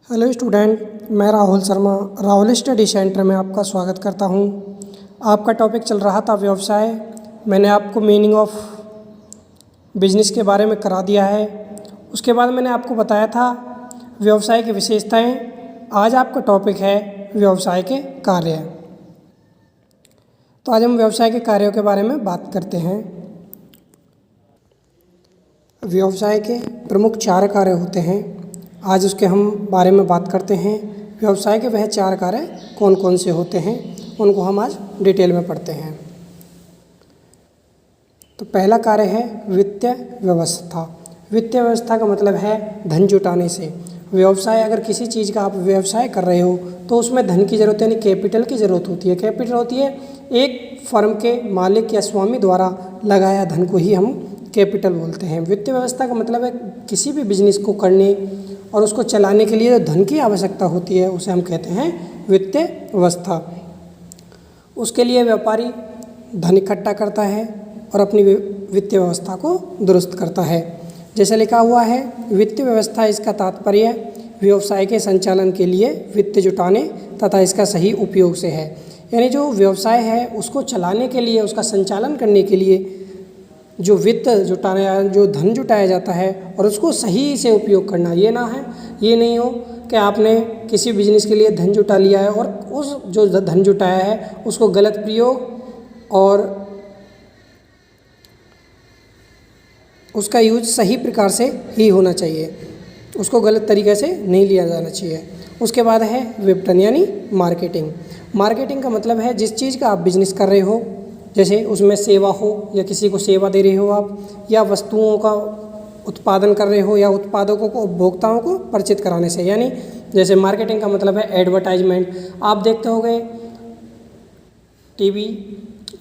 Hello student, मैं Rahul Sharma Rahul study centre में आपका स्वागत करता हूं। आपका टॉपिक चल रहा था व्यवसाय। मैंने आपको मीनिंग ऑफ बिजनेस के बारे में करा दिया है। उसके बाद मैंने आपको बताया था व्यवसाय की विशेषताएं। आज आपका टॉपिक है व्यवसाय के कार्य। तो आज हम व्यवसाय के कार्यों के बारे में बात करते हैं। व्यवसाय के प्रमुख 4 कार्य होते हैं। आज उसके हम बारे में बात करते हैं। व्यवसाय के वह 4 कार्य कौन कौन से होते हैं, उनको हम आज डिटेल में पढ़ते हैं। तो पहला कार्य है वित्तीय व्यवस्था। वित्तीय व्यवस्था का मतलब है धन जुटाने से। व्यवसाय, अगर किसी चीज़ का आप व्यवसाय कर रहे हो तो उसमें धन की ज़रूरत यानी कैपिटल की ज़रूरत होती है। कैपिटल होती है एक फर्म के मालिक या स्वामी द्वारा लगाया धन को ही हम कैपिटल बोलते हैं। वित्तीय व्यवस्था का मतलब है किसी भी बिजनेस को करने और उसको चलाने के लिए जो धन की आवश्यकता होती है उसे हम कहते हैं वित्तीय व्यवस्था। उसके लिए व्यापारी धन इकट्ठा करता है और अपनी वित्तीय व्यवस्था को दुरुस्त करता है। जैसे लिखा हुआ है वित्तीय व्यवस्था, इसका तात्पर्य व्यवसाय के संचालन के लिए वित्त जुटाने तथा इसका सही उपयोग से है। यानी जो व्यवसाय है उसको चलाने के लिए, उसका संचालन करने के लिए जो वित्त जुटाना, जो धन जुटाया जाता है और उसको सही से उपयोग करना। ये नहीं हो कि आपने किसी बिजनेस के लिए धन जुटा लिया है और उस जो धन जुटाया है उसको गलत प्रयोग और उसका यूज सही प्रकार से ही होना चाहिए, उसको गलत तरीके से नहीं लिया जाना चाहिए। उसके बाद है विपणन यानी मार्केटिंग। मार्केटिंग का मतलब है जिस चीज़ का आप बिजनेस कर रहे हो, जैसे उसमें सेवा हो या किसी को सेवा दे रहे हो आप, या वस्तुओं का उत्पादन कर रहे हो या उत्पादकों को उपभोक्ताओं को परिचित कराने से। यानी जैसे मार्केटिंग का मतलब है एडवर्टाइजमेंट। आप देखते होंगे टीवी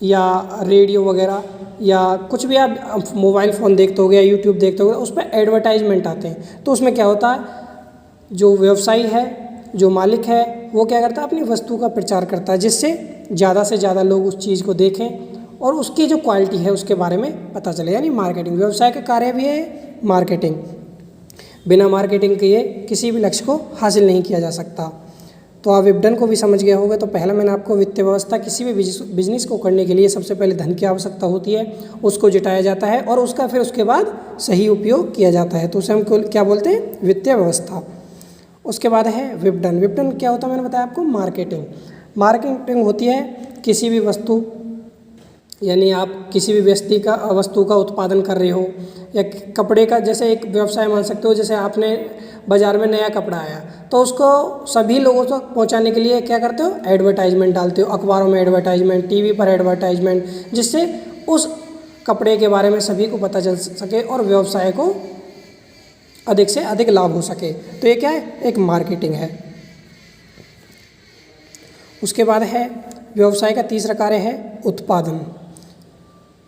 या रेडियो वगैरह या कुछ भी आप मोबाइल फ़ोन देखते होगे या यूट्यूब देखते होगे, उस पर एडवर्टाइजमेंट आते हैं। तो उसमें क्या होता है, जो व्यवसायी है, जो मालिक है, वो क्या करता है, अपनी वस्तु का प्रचार करता है जिससे ज़्यादा से ज़्यादा लोग उस चीज़ को देखें और उसकी जो क्वालिटी है उसके बारे में पता चले। यानी मार्केटिंग व्यवसाय का कार्य भी है मार्केटिंग। बिना मार्केटिंग के किसी भी लक्ष्य को हासिल नहीं किया जा सकता। तो आप विपणन को भी समझ गए होंगे। तो पहला मैंने आपको वित्तीय व्यवस्था, किसी भी बिजनेस को करने के लिए सबसे पहले धन की आवश्यकता होती है, उसको जुटाया जाता है और उसका फिर उसके बाद सही उपयोग किया जाता है। तो उसे हम क्या बोलते हैं, वित्तीय व्यवस्था। उसके बाद है विपणन। विपणन क्या होता है, मैंने बताया आपको मार्केटिंग। मार्केटिंग होती है किसी भी वस्तु, यानी आप किसी भी वस्तु का उत्पादन कर रहे हो या कपड़े का, जैसे एक व्यवसाय मान सकते हो। जैसे आपने बाज़ार में नया कपड़ा आया तो उसको सभी लोगों तक पहुंचाने के लिए क्या करते हो, एडवर्टाइजमेंट डालते हो, अखबारों में एडवर्टाइजमेंट, टीवी पर एडवर्टाइजमेंट, जिससे उस कपड़े के बारे में सभी को पता चल सके और व्यवसाय को अधिक से अधिक लाभ हो सके। तो ये क्या है, एक मार्केटिंग है। उसके बाद है व्यवसाय का तीसरा कार्य है उत्पादन।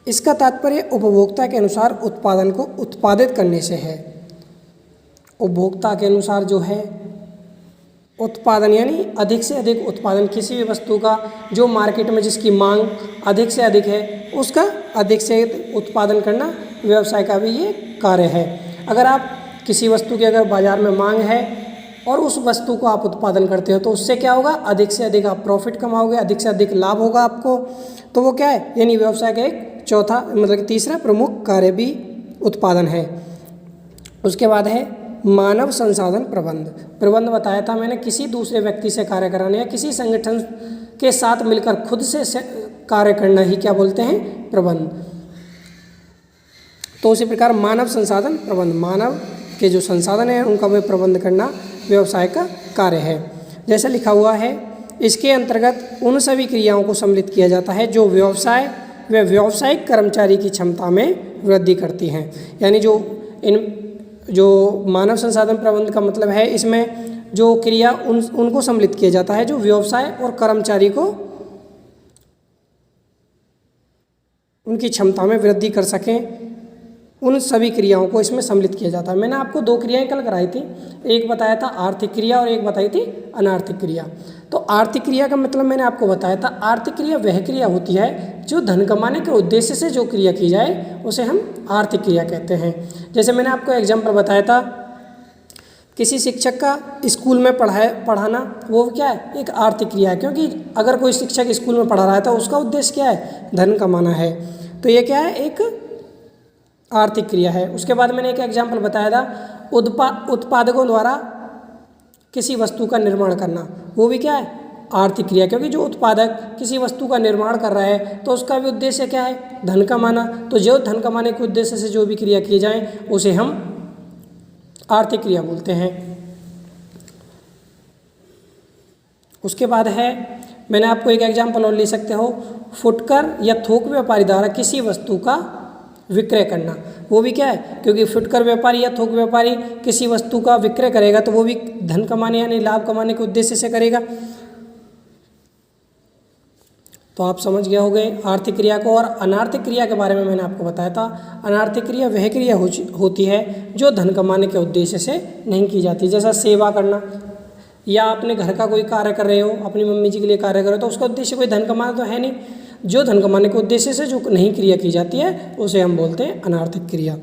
इसका तात्पर्य उपभोक्ता के अनुसार उत्पादन को उत्पादित करने से है। उपभोक्ता के अनुसार जो है उत्पादन, यानी अधिक से अधिक उत्पादन, किसी भी वस्तु का जो मार्केट में जिसकी मांग अधिक से अधिक है उसका अधिक से उत्पादन करना व्यवसाय का भी ये कार्य है। अगर आप किसी वस्तु की अगर बाज़ार में मांग है और उस वस्तु को आप उत्पादन करते हो तो उससे क्या होगा, अधिक से अधिक आप प्रॉफिट कमाओगे, अधिक से अधिक लाभ होगा आपको। तो वो क्या है, यानी व्यवसाय का एक चौथा मतलब कि तीसरा प्रमुख कार्य भी उत्पादन है। उसके बाद है मानव संसाधन प्रबंध। प्रबंध बताया था मैंने, किसी दूसरे व्यक्ति से कार्य कराने या किसी संगठन के साथ मिलकर खुद से कार्य करना ही क्या बोलते हैं, प्रबंध। तो उसी प्रकार मानव संसाधन प्रबंध, मानव के जो संसाधन हैं उनका वे प्रबंध करना व्यवसाय का कार्य है। जैसे लिखा हुआ है, इसके अंतर्गत उन सभी क्रियाओं को सम्मिलित किया जाता है जो व्यवसाय व व्यावसायिक कर्मचारी की क्षमता में वृद्धि करती हैं। यानी जो मानव संसाधन प्रबंध का मतलब है, इसमें जो क्रिया उनको सम्मिलित किया जाता है जो व्यवसाय और कर्मचारी को उनकी क्षमता में वृद्धि कर सकें, उन सभी क्रियाओं को इसमें सम्मिलित किया जाता है। मैंने आपको 2 क्रियाएं कल कराई थी, एक बताया था आर्थिक क्रिया और एक बताई थी अनार्थिक क्रिया। तो आर्थिक क्रिया का मतलब मैंने आपको बताया था, आर्थिक क्रिया वह क्रिया होती है जो धन कमाने के उद्देश्य से जो क्रिया की जाए उसे हम आर्थिक क्रिया कहते हैं। जैसे मैंने आपको एग्जाम्पल बताया था, किसी शिक्षक का स्कूल में पढ़ाना वो क्या है, एक आर्थिक क्रिया है, क्योंकि अगर कोई शिक्षक स्कूल में पढ़ा रहा है तो उसका उद्देश्य क्या है, धन कमाना है। तो ये क्या है, एक आर्थिक क्रिया है। उसके बाद मैंने एक एग्जाम्पल बताया था, उत्पादकों द्वारा किसी वस्तु का निर्माण करना, वो भी क्या है, आर्थिक क्रिया, क्योंकि जो उत्पादक किसी वस्तु का निर्माण कर रहा है तो उसका भी उद्देश्य क्या है, धन कमाना। तो जो धन कमाने के उद्देश्य से जो भी क्रिया की जाए उसे हम आर्थिक क्रिया बोलते हैं। उसके बाद है, मैंने आपको एक एग्जाम्पल और ले सकते हो, फुटकर या थोक व्यापारी द्वारा किसी वस्तु का विक्रय करना, वो भी क्या है, क्योंकि फुटकर व्यापारी या थोक व्यापारी किसी वस्तु का विक्रय करेगा तो वो भी धन कमाने यानी लाभ कमाने के उद्देश्य से करेगा। तो आप समझ गए होंगे आर्थिक क्रिया को। और अनार्थिक क्रिया के बारे में मैंने आपको बताया था। अनार्थिक क्रिया वह क्रिया होती है जो धन कमाने के उद्देश्य से नहीं की जाती, जैसा सेवा करना, या अपने घर का कोई कार्य कर रहे हो, अपनी मम्मी जी के लिए कार्य कर रहे हो, तो उसका उद्देश्य कोई धन कमाना तो है नहीं। जो धन कमाने के उद्देश्य से जो नहीं क्रिया की जाती है उसे हम बोलते हैं अनार्थिक क्रिया।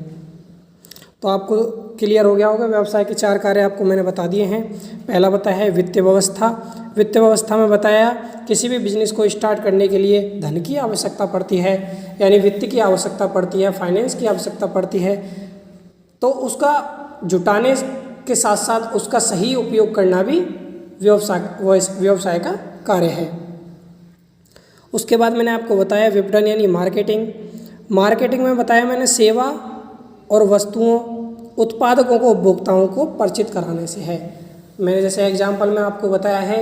तो आपको क्लियर हो गया होगा। व्यवसाय के 4 कार्य आपको मैंने बता दिए हैं। पहला बताया है वित्तीय व्यवस्था। वित्तीय व्यवस्था में बताया किसी भी बिजनेस को स्टार्ट करने के लिए धन की आवश्यकता पड़ती है, यानी वित्त की आवश्यकता पड़ती है, फाइनेंस की आवश्यकता पड़ती है। तो उसका जुटाने के साथ साथ उसका सही उपयोग करना भी व्यवसाय का कार्य है। उसके बाद मैंने आपको बताया विपणन यानी मार्केटिंग। मार्केटिंग में बताया मैंने सेवा और वस्तुओं, उत्पादकों को उपभोक्ताओं को परिचित कराने से है। मैंने जैसे एग्जाम्पल में आपको बताया है,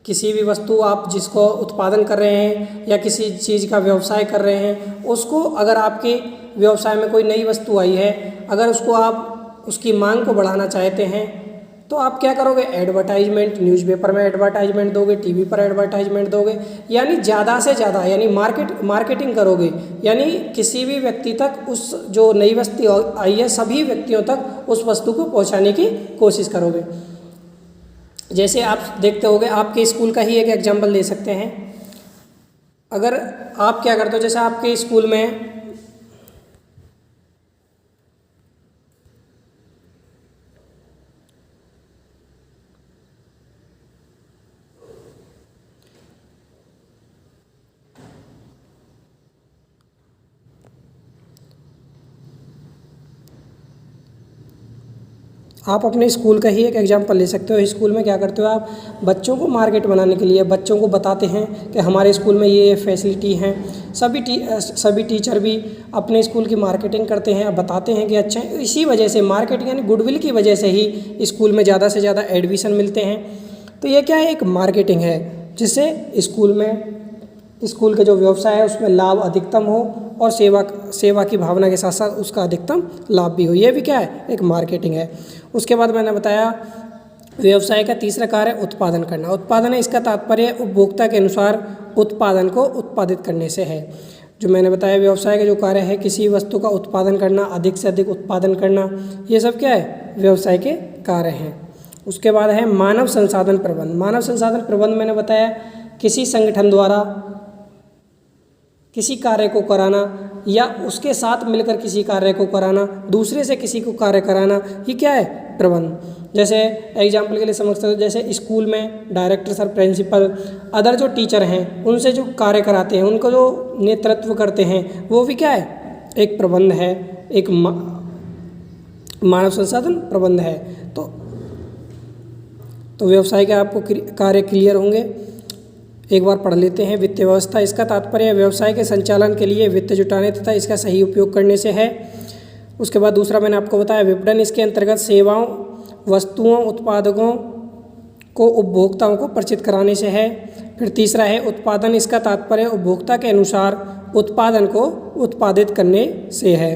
किसी भी वस्तु आप जिसको उत्पादन कर रहे हैं या किसी चीज़ का व्यवसाय कर रहे हैं, उसको अगर आपके व्यवसाय में कोई नई वस्तु आई है, अगर उसको आप उसकी मांग को बढ़ाना चाहते हैं तो आप क्या करोगे, एडवर्टाइजमेंट, न्यूज़पेपर में एडवर्टाइजमेंट दोगे, टीवी पर एडवर्टाइजमेंट दोगे, यानी ज़्यादा से ज़्यादा यानी मार्केटिंग करोगे, यानी किसी भी व्यक्ति तक उस जो नई वस्तु आई है सभी व्यक्तियों तक उस वस्तु को पहुंचाने की कोशिश करोगे। जैसे आप देखते होगे, आपके स्कूल का ही एक एग्जाम्पल ले सकते हैं। अगर आप क्या करते हो, जैसे आपके स्कूल में आप अपने स्कूल का ही एक एग्जांपल ले सकते हो। स्कूल में क्या करते हो, आप बच्चों को मार्केट बनाने के लिए बच्चों को बताते हैं कि हमारे स्कूल में ये फैसिलिटी हैं। सभी टीचर भी अपने स्कूल की मार्केटिंग करते हैं, बताते हैं कि अच्छा है। इसी वजह से मार्केटिंग यानी गुडविल की वजह से ही स्कूल में ज़्यादा से ज़्यादा एडमिशन मिलते हैं। तो ये क्या है, एक मार्केटिंग है, जिससे स्कूल का जो व्यवसाय है उसमें लाभ अधिकतम हो और सेवा की भावना के साथ साथ उसका अधिकतम लाभ भी हो। ये भी क्या है, एक मार्केटिंग है। उसके बाद मैंने बताया व्यवसाय का तीसरा कार्य उत्पादन करना। उत्पादन है, इसका तात्पर्य उपभोक्ता के अनुसार उत्पादन को उत्पादित करने से है। जो मैंने बताया व्यवसाय का जो कार्य है, किसी वस्तु का उत्पादन करना, अधिक से अधिक उत्पादन करना, ये सब क्या है, व्यवसाय के कार्य हैं। उसके बाद है मानव संसाधन प्रबंध। मानव संसाधन प्रबंध मैंने बताया किसी संगठन द्वारा किसी कार्य को कराना या उसके साथ मिलकर किसी कार्य को कराना, दूसरे से किसी को कार्य कराना, ये क्या है, प्रबंध। जैसे एग्जाम्पल के लिए समझ सकते हो, जैसे स्कूल में डायरेक्टर सर, प्रिंसिपल, अदर जो टीचर हैं उनसे जो कार्य कराते हैं, उनको जो नेतृत्व करते हैं, वो भी क्या है, एक प्रबंध है, एक मानव संसाधन प्रबंध है। तो व्यवसाय के आपको कार्य क्लियर होंगे। एक बार पढ़ लेते हैं। वित्तीय व्यवस्था, इसका तात्पर्य व्यवसाय के संचालन के लिए वित्त जुटाने तथा इसका सही उपयोग करने से है। उसके बाद दूसरा मैंने आपको बताया विपणन, इसके अंतर्गत सेवाओं, वस्तुओं, उत्पादकों को उपभोक्ताओं को परिचित कराने से है। फिर तीसरा है उत्पादन, इसका तात्पर्य उपभोक्ता के अनुसार उत्पादन को उत्पादित करने से है।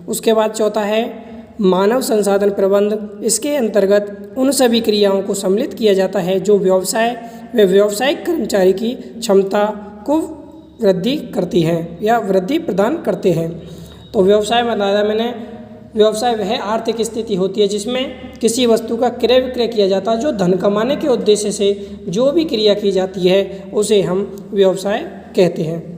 उसके बाद चौथा है मानव संसाधन प्रबंध, इसके अंतर्गत उन सभी क्रियाओं को सम्मिलित किया जाता है जो व्यवसाय व व्यावसायिक कर्मचारी की क्षमता को वृद्धि करती हैं या वृद्धि प्रदान करते हैं। तो व्यवसाय में बताया मैंने, व्यवसाय वह आर्थिक स्थिति होती है जिसमें किसी वस्तु का क्रय विक्रय किया जाता है। जो धन कमाने के उद्देश्य से जो भी क्रिया की जाती है उसे हम व्यवसाय कहते हैं।